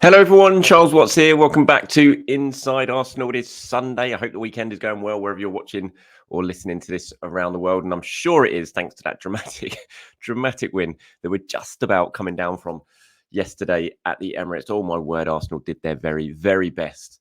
Hello, everyone. Charles Watts here. Welcome back to Inside Arsenal. It is Sunday. I hope the weekend is going well wherever you're watching or listening to this around the world. And I'm sure it is thanks to that dramatic win that we're just about coming down from yesterday at the Emirates. Oh, my word. Arsenal did their very, very best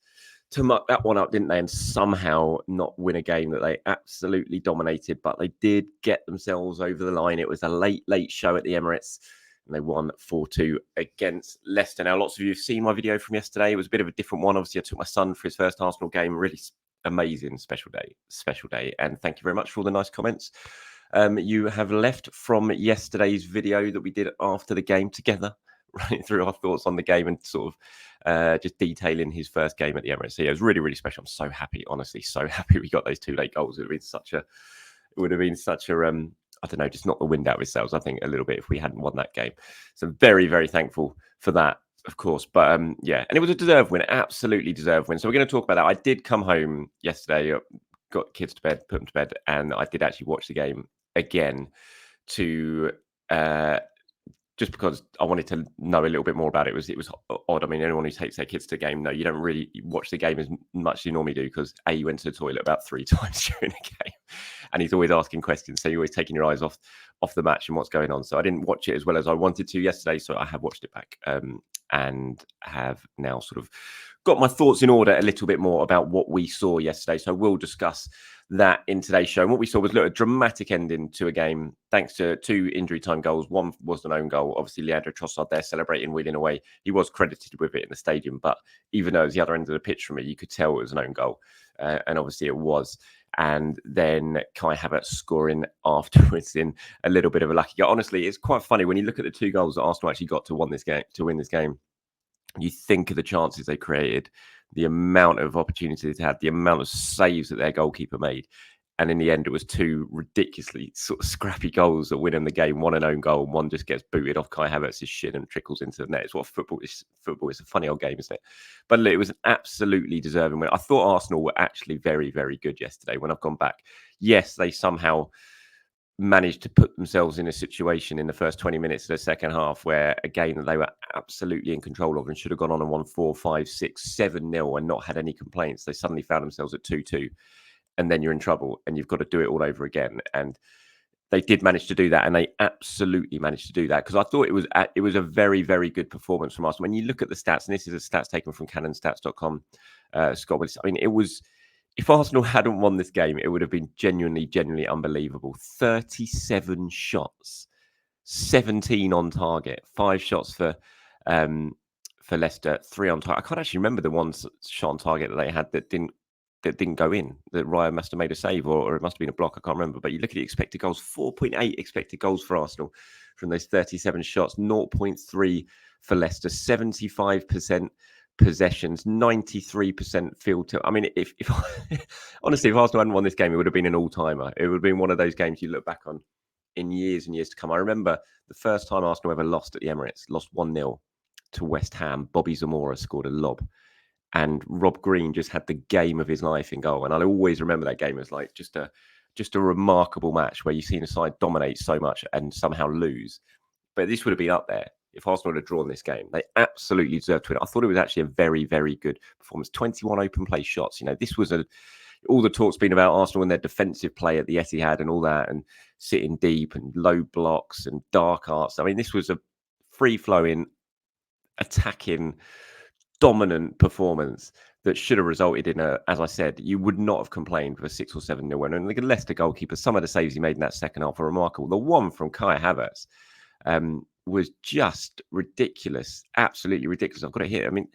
to muck that one up, didn't they? And somehow not win a game that they absolutely dominated. But they did get themselves over the line. It was a late show at the Emirates. And they won 4-2 against Leicester. Now, lots of you have seen my video from yesterday. It was a bit of a different one. Obviously, I took my son for his first Arsenal game. Really amazing, special day. And thank you very much for all the nice comments you have left from yesterday's video that we did after the game together, running through our thoughts on the game and sort of just detailing his first game at the Emirates. So, yeah, it was really, really special. I'm so happy, honestly, so happy we got those 2 late goals. It would have been such a I don't know, just knock the wind out of his sails, I think, a little bit if we hadn't won that game. So very, very thankful for that, of course. But yeah, and it was a deserved win, absolutely deserved win. So we're going to talk about that. I did come home yesterday, got kids to bed, put them to bed, and I did actually watch the game again to just because I wanted to know a little bit more about it. It was odd. I mean, anyone who takes their kids to a game, no, you don't really watch the game as much as you normally do because you went to the toilet about 3 times during the game, and he's always asking questions. So you're always taking your eyes off the match and what's going on. So I didn't watch it as well as I wanted to yesterday. So I have watched it back and have now sort of got my thoughts in order a little bit more about what we saw yesterday. So we'll discuss that in today's show. And what we saw was a dramatic ending to a game thanks to 2 injury time goals. One was an own goal. Obviously, Leandro Trossard there celebrating, wheeling away. He was credited with it in the stadium, but even though it was the other end of the pitch from it, you could tell it was an own goal. And obviously it was. And then Kai Havertz scoring afterwards in a little bit of a lucky goal. Honestly, it's quite funny when you look at the 2 goals that Arsenal actually got to win this game. You think of the chances they created, the amount of opportunities they had, the amount of saves that their goalkeeper made. And in the end, it was 2 ridiculously sort of scrappy goals that win them the game. One an own goal, and one just gets booted off Kai Havertz's shin and trickles into the net. It's what football is. Football is a funny old game, isn't it? But look, it was an absolutely deserving win. I thought Arsenal were actually very, very good yesterday when I've gone back. Yes, they somehow managed to put themselves in a situation in the first 20 minutes of the second half where a game that they were absolutely in control of and should have gone on and won 4, 5, 6, 7-0 and not had any complaints. They suddenly found themselves at 2-2 and then you're in trouble and you've got to do it all over again. And they did manage to do that, and they absolutely managed to do that because I thought it was a very, very good performance from us. When you look at the stats, and this is a stats taken from canonstats.com, Scott, I mean, it was, if Arsenal hadn't won this game, it would have been genuinely unbelievable. 37 shots, 17 on target, 5 shots for Leicester, 3 on target. I can't actually remember the one shot on target that they had that didn't go in, that Ryan must have made a save or it must have been a block. I can't remember. But you look at the expected goals, 4.8 expected goals for Arsenal from those 37 shots, 0.3 for Leicester, 75% possessions, 93% field tilt. I mean, if honestly, if Arsenal hadn't won this game, it would have been an all-timer. It would have been one of those games you look back on in years and years to come. I remember the first time Arsenal ever lost at the Emirates, lost 1-0 to West Ham. Bobby Zamora scored a lob. And Rob Green just had the game of his life in goal. And I'll always remember that game as like just a remarkable match where you've seen a side dominate so much and somehow lose. But this would have been up there if Arsenal had drawn this game. They absolutely deserved to win. I thought it was actually a very, very good performance. 21 open play shots. You know, this was all the talk's been about Arsenal and their defensive play at the Etihad and all that, and sitting deep and low blocks and dark arts. I mean, this was a free-flowing, attacking, dominant performance that should have resulted in as I said, you would not have complained with a 6 or 7-0 win. And the Leicester goalkeeper, some of the saves he made in that second half are remarkable. The one from Kai Havertz was just ridiculous, absolutely ridiculous. I've got it here. I mean,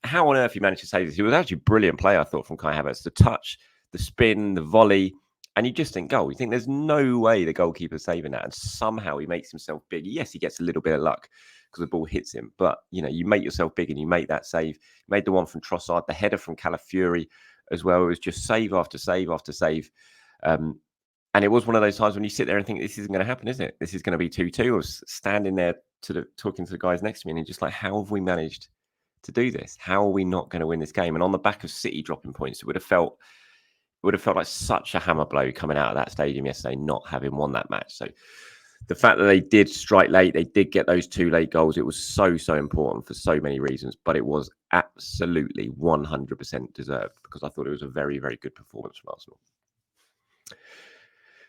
how on earth he managed to save this? He was actually a brilliant play, I thought, from Kai Havertz. The touch, the spin, the volley, and you just think goal. You think there's no way the goalkeeper's saving that, and somehow he makes himself big. Yes, he gets a little bit of luck because the ball hits him, but you know, you make yourself big and you make that save. He made the one from Trossard, the header from Calafiori as well. It was just save after save after save. And it was one of those times when you sit there and think, this isn't going to happen, is it? This is going to be 2-2. I was standing there talking to the guys next to me and just like, how have we managed to do this? How are we not going to win this game? And on the back of City dropping points, it would have felt like such a hammer blow coming out of that stadium yesterday, not having won that match. So the fact that they did strike late, they did get those 2 late goals. It was so important for so many reasons, but it was absolutely 100% deserved because I thought it was a very, very good performance from Arsenal.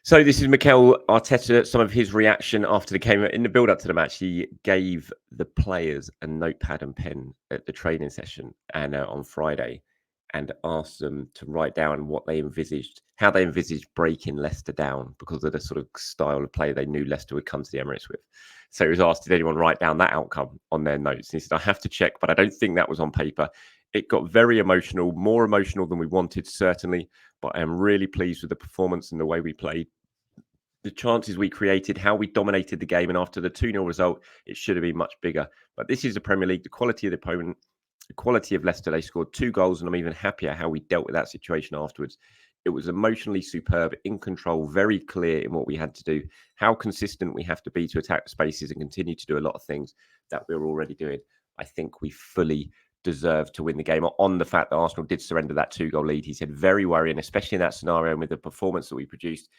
So this is Mikel Arteta, some of his reaction after the game. In the build-up to the match, he gave the players a notepad and pen at the training session and on Friday, and asked them to write down what they envisaged, how they envisaged breaking Leicester down because of the sort of style of play they knew Leicester would come to the Emirates with. So he was asked, did anyone write down that outcome on their notes? And he said, I have to check, but I don't think that was on paper. It got very emotional, more emotional than we wanted, certainly, but I am really pleased with the performance and the way we played, the chances we created, how we dominated the game. And after the 2-0 result, it should have been much bigger. But this is the Premier League, the quality of the opponent, the quality of Leicester. They scored 2 goals, and I'm even happier how we dealt with that situation afterwards. It was emotionally superb, in control, very clear in what we had to do, how consistent we have to be to attack the spaces and continue to do a lot of things that we're already doing. I think we fully deserve to win the game. On the fact that Arsenal did surrender that 2-goal lead, he said, very worrying, especially in that scenario and with the performance that we produced.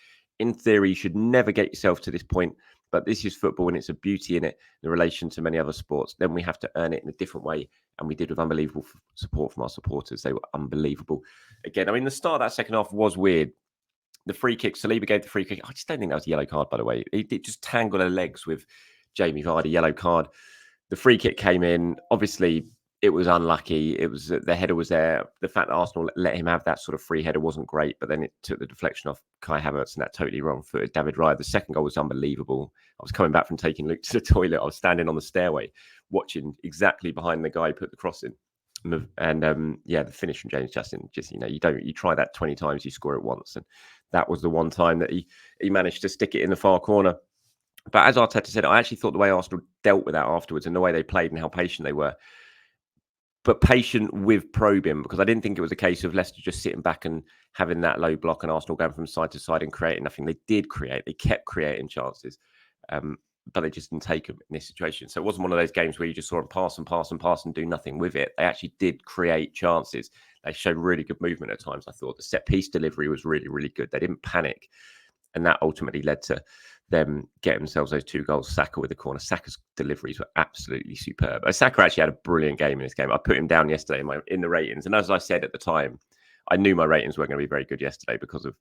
In theory, you should never get yourself to this point, but this is football and it's a beauty in it in relation to many other sports. Then we have to earn it in a different way, and we did with unbelievable support from our supporters. They were unbelievable. Again, I mean, the start of that second half was weird. The free kick, Saliba gave the free kick. I just don't think that was a yellow card, by the way. It just tangled her legs with Jamie Vardy, yellow card. The free kick came in. Obviously, it was unlucky. It was the header was there. The fact that Arsenal let him have that sort of free header wasn't great, but then it took the deflection off Kai Havertz and that totally wrong footed David Raya. The second goal was unbelievable. I was coming back from taking Luke to the toilet. I was standing on the stairway watching exactly behind the guy who put the cross in. And the finish from James Justin, just, you try that 20 times, you score it once. And that was the one time that he managed to stick it in the far corner. But as Arteta said, I actually thought the way Arsenal dealt with that afterwards and the way they played and how patient they were, but patient with probing, because I didn't think it was a case of Leicester just sitting back and having that low block and Arsenal going from side to side and creating nothing. They did create. They kept creating chances, but they just didn't take them in this situation. So it wasn't one of those games where you just saw them pass and do nothing with it. They actually did create chances. They showed really good movement at times. I thought the set-piece delivery was really, really good. They didn't panic, and that ultimately led to them getting themselves those 2 goals. Saka with the corner. Saka's deliveries were absolutely superb. Saka actually had a brilliant game in this game. I put him down yesterday in the ratings, and as I said at the time, I knew my ratings weren't going to be very good yesterday because of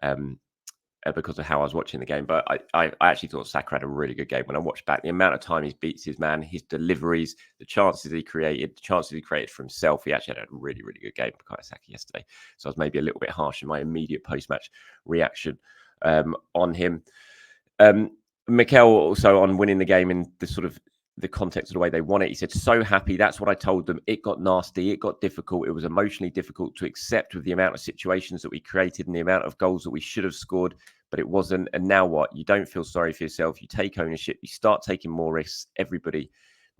how I was watching the game. But I actually thought Saka had a really good game. When I watched back, the amount of time he beats his man, his deliveries, the chances he created, for himself, he actually had a really, really good game for Saka yesterday. So I was maybe a little bit harsh in my immediate post-match reaction on him. Mikel also on winning the game in the sort of the context of the way they won it. He said, so happy. That's what I told them. It got nasty. It got difficult. It was emotionally difficult to accept with the amount of situations that we created and the amount of goals that we should have scored, but it wasn't. And now what? You don't feel sorry for yourself. You take ownership. You start taking more risks. Everybody.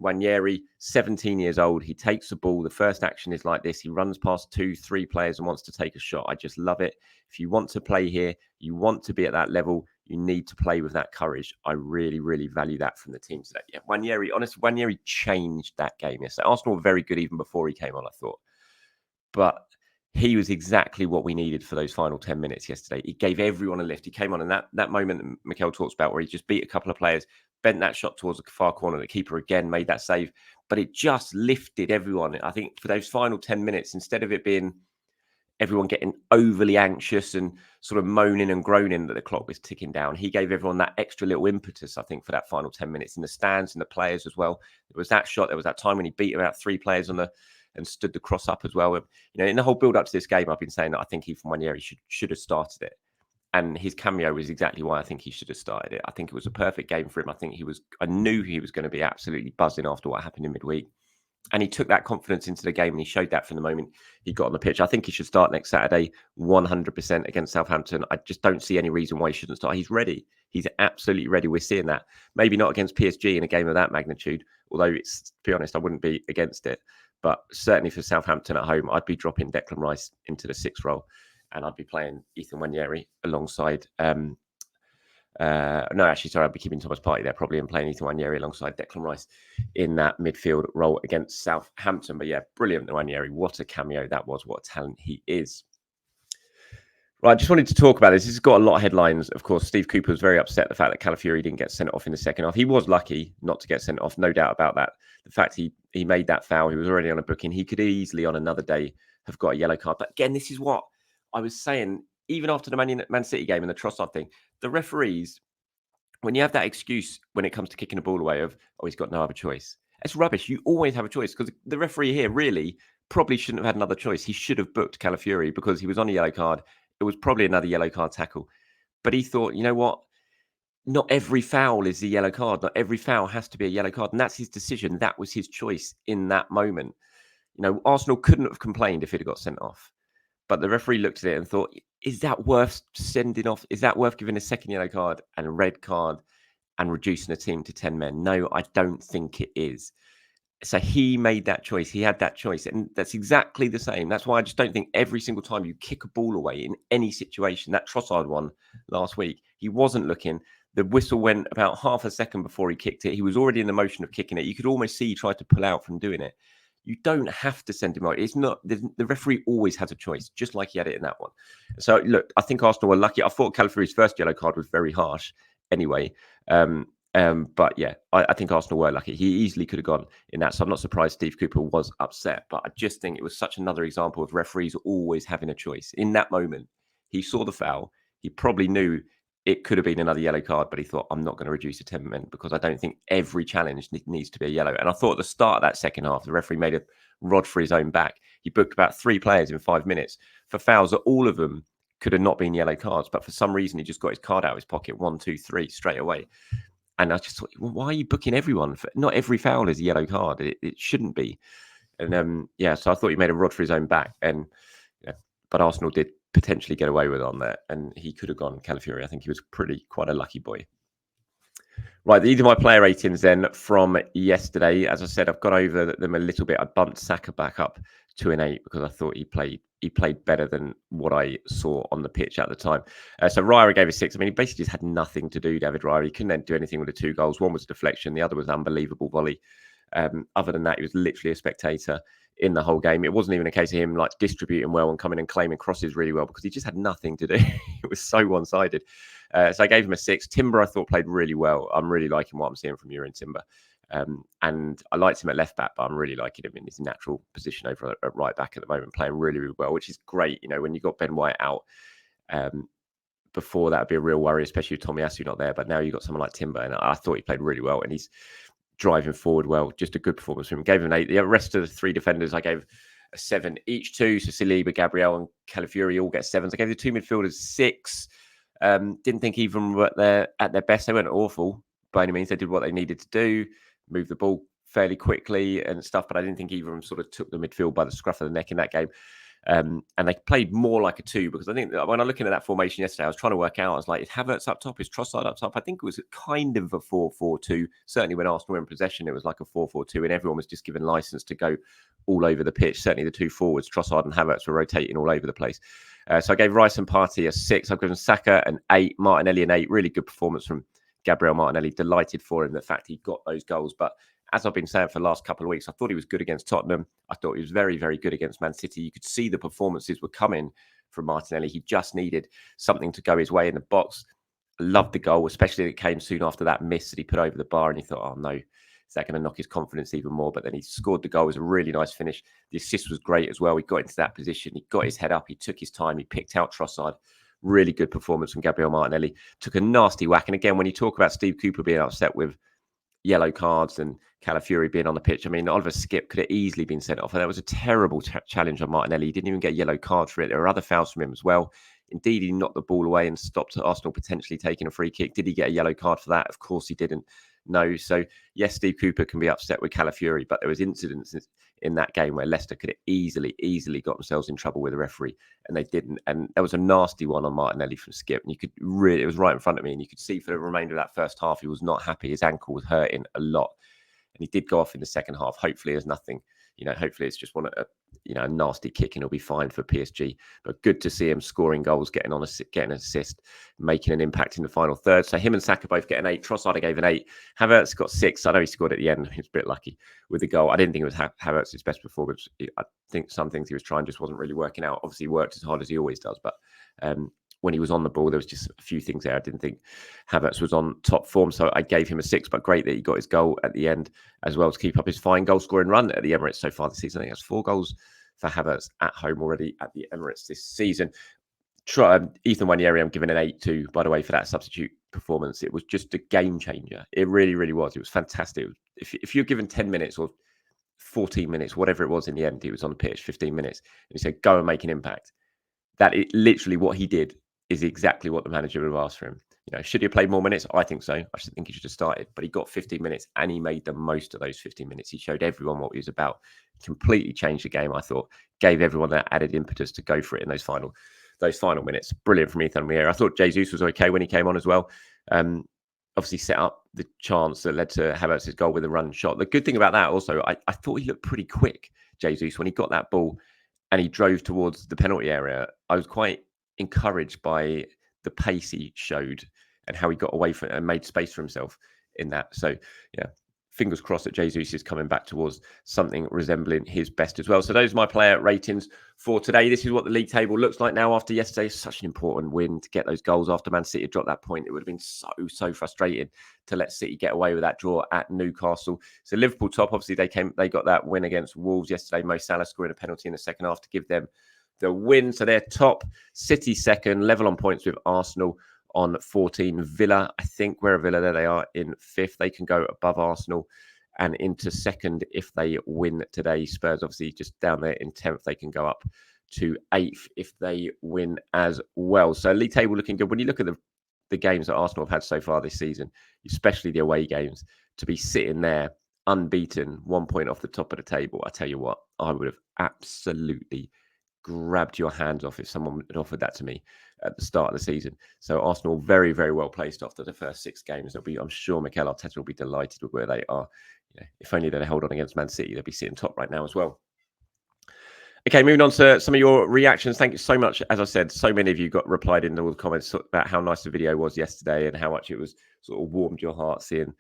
Nwaneri, 17 years old. He takes the ball. The first action is like this. He runs past 2-3 players and wants to take a shot. I just love it. If you want to play here, you want to be at that level, you need to play with that courage. I really, really value that from the team today. Yeah, Nwaneri changed that game yesterday. Arsenal were very good even before he came on, I thought. But he was exactly what we needed for those final 10 minutes yesterday. He gave everyone a lift. He came on, and that moment that Mikel talks about where he just beat a couple of players, bent that shot towards the far corner. The keeper again made that save, but it just lifted everyone. I think for those final 10 minutes, instead of it being everyone getting overly anxious and sort of moaning and groaning that the clock was ticking down, he gave everyone that extra little impetus, I think, for that final 10 minutes in the stands and the players as well. There was that shot. There was that time when he beat about 3 players and stood the cross up as well. In the whole build up to this game, I've been saying that I think he from Nwaneri should have started it. And his cameo was exactly why I think he should have started it. I think it was a perfect game for him. I knew he was going to be absolutely buzzing after what happened in midweek. And he took that confidence into the game, and he showed that from the moment he got on the pitch. I think he should start next Saturday 100% against Southampton. I just don't see any reason why he shouldn't start. He's ready. He's absolutely ready. We're seeing that. Maybe not against PSG in a game of that magnitude, although, to be honest, I wouldn't be against it. But certainly for Southampton at home, I'd be dropping Declan Rice into the 6th role, and I'd be playing Ethan Nwaneri alongside... I'd be keeping Thomas Partey there probably and playing Ethan Nwaneri alongside Declan Rice in that midfield role against Southampton. But yeah, brilliant Nwaneri. What a cameo that was. What a talent he is. Right, I just wanted to talk about this. This has got a lot of headlines. Of course, Steve Cooper was very upset the fact that Calafiori didn't get sent off in the second half. He was lucky not to get sent off, no doubt about that. The fact he made that foul, he was already on a booking. He could easily on another day have got a yellow card. But again, this is what I was saying. Even after the Man City game and the Trossard thing, the referees, when you have that excuse when it comes to kicking a ball away of, oh, he's got no other choice. It's rubbish. You always have a choice because the referee here really probably shouldn't have had another choice. He should have booked Calafiori because he was on a yellow card. It was probably another yellow card tackle. But he thought, you know what? Not every foul is a yellow card. Not every foul has to be a yellow card. And that's his decision. That was his choice in that moment. You know, Arsenal couldn't have complained if he'd have got sent off. But the referee looked at it and thought, is that worth sending off? Is that worth giving a second yellow card and a red card and reducing a team to 10 men? No, I don't think it is. So he made that choice. He had that choice. And that's exactly the same. That's why I just don't think every single time you kick a ball away in any situation, that Trossard one last week, he wasn't looking. The whistle went about half a second before he kicked it. He was already in the motion of kicking it. You could almost see he tried to pull out from doing it. You don't have to send him out. It's not the referee always has a choice, just like he had it in that one. So look, I think Arsenal were lucky. I thought Calafiori's first yellow card was very harsh anyway. But yeah, I think Arsenal were lucky. He easily could have gone in that. So I'm not surprised Steve Cooper was upset. But I just think it was such another example of referees always having a choice. In that moment, he saw the foul. He probably knew it could have been another yellow card, but he thought, I'm not going to reduce to 10 men because I don't think every challenge needs to be a yellow. And I thought at the start of that second half, the referee made a rod for his own back. He booked about 3 players in 5 minutes for fouls that all of them could have not been yellow cards. But for some reason, he just got his card out of his pocket, 1, 2, 3 straight away. And I just thought, well, why are you booking everyone? Not every foul is a yellow card. It shouldn't be. And so I thought he made a rod for his own back. And but Arsenal did potentially get away with it on that, and he could have gone Calafiori. I think he was quite a lucky boy. Right, these are my player ratings then from yesterday. As I said, I've gone over them a little bit. I bumped Saka back up to an 8 because I thought he played better than what I saw on the pitch at the time. So Raya gave a 6. I mean, he basically just had nothing to do, David Raya. He couldn't then do anything with the 2 goals. One was deflection, the other was an unbelievable volley. Other than that, he was literally a spectator in the whole game. It wasn't even a case of him like distributing well and coming and claiming crosses really well because he just had nothing to do. It was so one-sided. So I gave him a 6. Timber, I thought, played really well. I'm really liking what I'm seeing from Jurrien Timber. And I liked him at left back, but I'm really liking him in his natural position over at right back at the moment, playing really, really well, which is great. You know, when you got Ben White out, before that would be a real worry, especially with Tomiyasu not there. But now you've got someone like Timber, and I thought he played really well, and he's driving forward well. Just a good performance from him. Gave him an 8. The rest of the 3 defenders, I gave a 7 each to. So Saliba, Gabriel, and Calafiori all get 7s. I gave the 2 midfielders 6. Didn't think even were at their best. They weren't awful by any means. They did what they needed to do, move the ball fairly quickly and stuff. But I didn't think either of them sort of took the midfield by the scruff of the neck in that game. And they played more like a 2 because I think that when I looked at that formation yesterday, I was trying to work out. I was like, is Havertz up top? Is Trossard up top? I think it was kind of a 4-4-2. Certainly when Arsenal were in possession, it was like a 4-4-2 and everyone was just given license to go all over the pitch. Certainly the 2 forwards, Trossard and Havertz, were rotating all over the place. So I gave Rice and Partey a 6. I've given Saka an 8, Martinelli an 8. Really good performance from Gabriel Martinelli. Delighted for him, the fact he got those goals. But as I've been saying for the last couple of weeks, I thought he was good against Tottenham. I thought he was very, very good against Man City. You could see the performances were coming from Martinelli. He just needed something to go his way in the box. I loved the goal, especially that it came soon after that miss that he put over the bar. And he thought, oh no, is that going to knock his confidence even more? But then he scored the goal. It was a really nice finish. The assist was great as well. He got into that position. He got his head up. He took his time. He picked out Trossard. Really good performance from Gabriel Martinelli. Took a nasty whack. And again, when you talk about Steve Cooper being upset with yellow cards and Calafiori being on the pitch, I mean, Oliver Skip could have easily been sent off. And that was a terrible challenge on Martinelli. He didn't even get a yellow card for it. There were other fouls from him as well. Indeed, he knocked the ball away and stopped Arsenal potentially taking a free kick. Did he get a yellow card for that? Of course he didn't. No. So, yes, Steve Cooper can be upset with Calafiori, but there was incidents in that game where Leicester could have easily got themselves in trouble with the referee, and they didn't. And there was a nasty one on Martinelli from Skip, and you could really, it was right in front of me, and you could see for the remainder of that first half, he was not happy. His ankle was hurting a lot, and he did go off in the second half. Hopefully, there's nothing. You know, hopefully it's just a nasty kick and he'll be fine for PSG. But good to see him scoring goals, getting an assist, making an impact in the final third. So him and Saka both get an 8. Trossard I gave an 8. Havertz got 6. I know he scored at the end. He was a bit lucky with the goal. I didn't think it was Havertz's best performance. I think some things he was trying just wasn't really working out. Obviously, he worked as hard as he always does, but when he was on the ball, there was just a few things there. I didn't think Havertz was on top form, so I gave him a 6, but great that he got his goal at the end as well to keep up his fine goal-scoring run at the Emirates so far this season. I think that's 4 goals for Havertz at home already at the Emirates this season. Ethan Nwaneri, I'm giving an 8 to, by the way, for that substitute performance. It was just a game changer. It really, really was. It was fantastic. If you're given 10 minutes or 14 minutes, whatever it was in the end, he was on the pitch 15 minutes, and he said, go and make an impact. Literally what he did is exactly what the manager would have asked for him. Should he have played more minutes? I think so. I think he should have started, but he got 15 minutes and he made the most of those 15 minutes. He showed everyone what he was about, completely changed the game, I thought, gave everyone that added impetus to go for it in those final minutes. Brilliant from Ethan Nwaneri. I thought Jesus was okay when he came on as well. Obviously set up the chance that led to Havertz's goal with a run shot. The good thing about that also, I thought he looked pretty quick, Jesus, when he got that ball and he drove towards the penalty area. I was quite encouraged by the pace he showed and how he got away from it and made space for himself in that. So, yeah, fingers crossed that Jesus is coming back towards something resembling his best as well. So those are my player ratings for today. This is what the league table looks like now after yesterday. It's such an important win to get those goals after Man City dropped that point. It would have been so frustrating to let City get away with that draw at Newcastle. So Liverpool top, obviously they got that win against Wolves yesterday. Mo Salah scoring a penalty in the second half to give them the win. So they're top. City second, level on points with Arsenal on 14. Villa, I think, where are Villa? There they are in 5th. They can go above Arsenal and into 2nd if they win today. Spurs, obviously, just down there in 10th. They can go up to 8th if they win as well. So league table looking good. When you look at the games that Arsenal have had so far this season, especially the away games, to be sitting there unbeaten, 1 point off the top of the table, I tell you what, I would have absolutely grabbed your hands off if someone had offered that to me at the start of the season. So Arsenal very, very well placed after the first 6 games. I'm sure Mikel Arteta will be delighted with where they are. If only they'd held on against Man City, they'd be sitting top right now as well. Okay, moving on to some of your reactions. Thank you so much. As I said, so many of you got replied in all the comments about how nice the video was yesterday and how much it was sort of warmed your heart seeing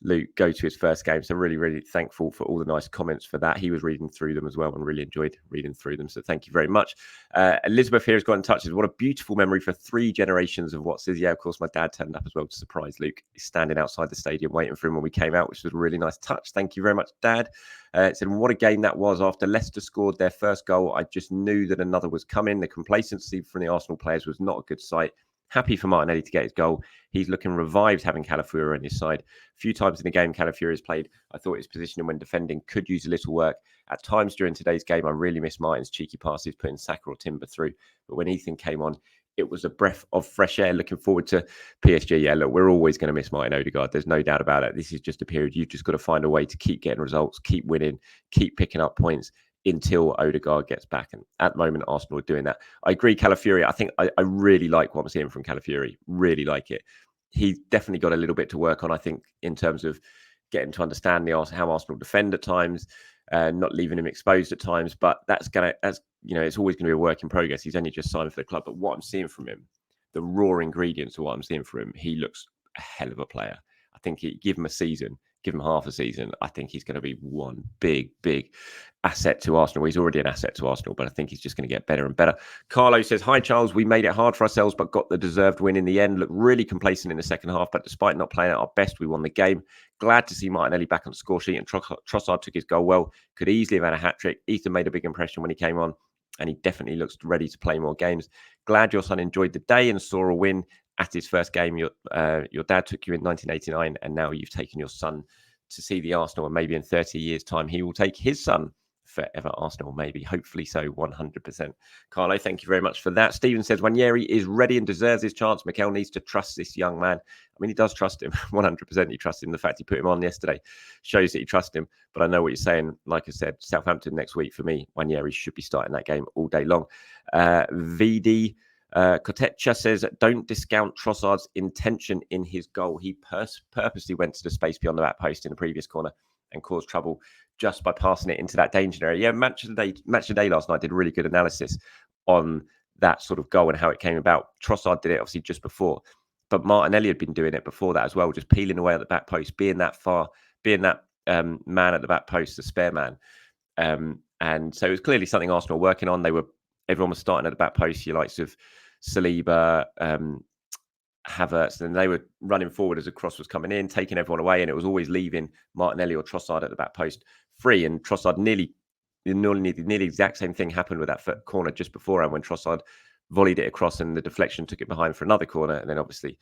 Luke go to his first game. So really, really thankful for all the nice comments for that. He was reading through them as well and really enjoyed reading through them. So thank you very much. Elizabeth here has got in touch. What a beautiful memory for 3 generations of what says, yeah, of course, my dad turned up as well to surprise Luke. He's standing outside the stadium waiting for him when we came out, which was a really nice touch. Thank you very much, Dad. It said, what a game that was. After Leicester scored their first goal, I just knew that another was coming. The complacency from the Arsenal players was not a good sight. Happy for Martinelli to get his goal. He's looking revived having Calafiori on his side. A few times in the game Calafiori has played, I thought his positioning when defending could use a little work. At times during today's game, I really missed Martin's cheeky passes, putting Saka or Timber through. But when Ethan came on, it was a breath of fresh air. Looking forward to PSG. Yeah, look, we're always going to miss Martin Odegaard. There's no doubt about it. This is just a period. You've just got to find a way to keep getting results, keep winning, keep picking up points until Odegaard gets back. And at the moment, Arsenal are doing that. I agree, Calafiori. I think I really like what I'm seeing from Calafiori. Really like it. He's definitely got a little bit to work on, I think, in terms of getting to understand how Arsenal defend at times, not leaving him exposed at times. But it's always going to be a work in progress. He's only just signed for the club. But what I'm seeing from him, the raw ingredients of what I'm seeing from him, he looks a hell of a player. I think give him a season, give him half a season. I think he's going to be one big asset to Arsenal. He's already an asset to Arsenal, but I think he's just going to get better and better. Carlo says, hi, Charles. We made it hard for ourselves, but got the deserved win in the end. Looked really complacent in the second half, but despite not playing at our best, we won the game. Glad to see Martinelli back on the score sheet, and Trossard took his goal well. Could easily have had a hat-trick. Ethan made a big impression when he came on, and he definitely looks ready to play more games. Glad your son enjoyed the day and saw a win at his first game. Your dad took you in 1989, and now you've taken your son to see the Arsenal, and maybe in 30 years' time, he will take his son forever Arsenal, maybe, hopefully so, 100%. Carlo, thank you very much for that. Stephen says, Nwaneri is ready and deserves his chance. Mikel needs to trust this young man. I mean, he does trust him, 100% he trusts him. The fact he put him on yesterday shows that he trusts him, but I know what you're saying. Like I said, Southampton next week, for me, Nwaneri should be starting that game all day long. VD Kotecha says, don't discount Trossard's intention in his goal. He purposely went to the space beyond the back post in the previous corner and caused trouble just by passing it into that danger area. Yeah, match of the day last night did really good analysis on that sort of goal and how it came about. Trossard did it obviously just before, but Martinelli had been doing it before that as well, just peeling away at the back post, being that man at the back post, the spare man. And so it was clearly something Arsenal were working on. Everyone was starting at the back post, your likes of Saliba, Havertz, and they were running forward as a cross was coming in, taking everyone away, and it was always leaving Martinelli or Trossard at the back post free. And Trossard nearly the exact same thing happened with that corner just beforehand when Trossard volleyed it across and the deflection took it behind for another corner, and then obviously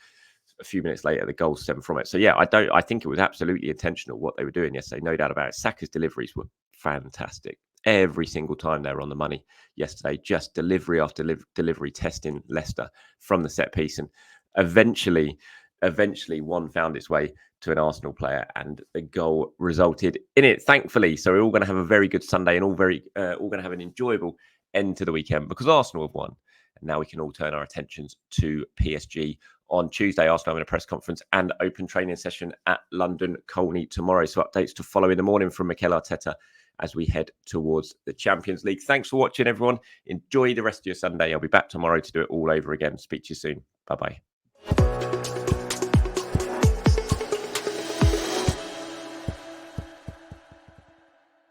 a few minutes later the goal stemmed from it. So yeah, I think it was absolutely intentional what they were doing yesterday, no doubt about it. Saka's deliveries were fantastic every single time they were on the money yesterday, just delivery after delivery, testing Leicester from the set piece, and eventually one found its way to an Arsenal player and the goal resulted in it, thankfully. So we're all going to have a very good Sunday and all going to have an enjoyable end to the weekend because Arsenal have won. And now we can all turn our attentions to PSG on Tuesday. Arsenal having a press conference and open training session at London Colney tomorrow. So updates to follow in the morning from Mikel Arteta as we head towards the Champions League. Thanks for watching, everyone. Enjoy the rest of your Sunday. I'll be back tomorrow to do it all over again. Speak to you soon. Bye-bye.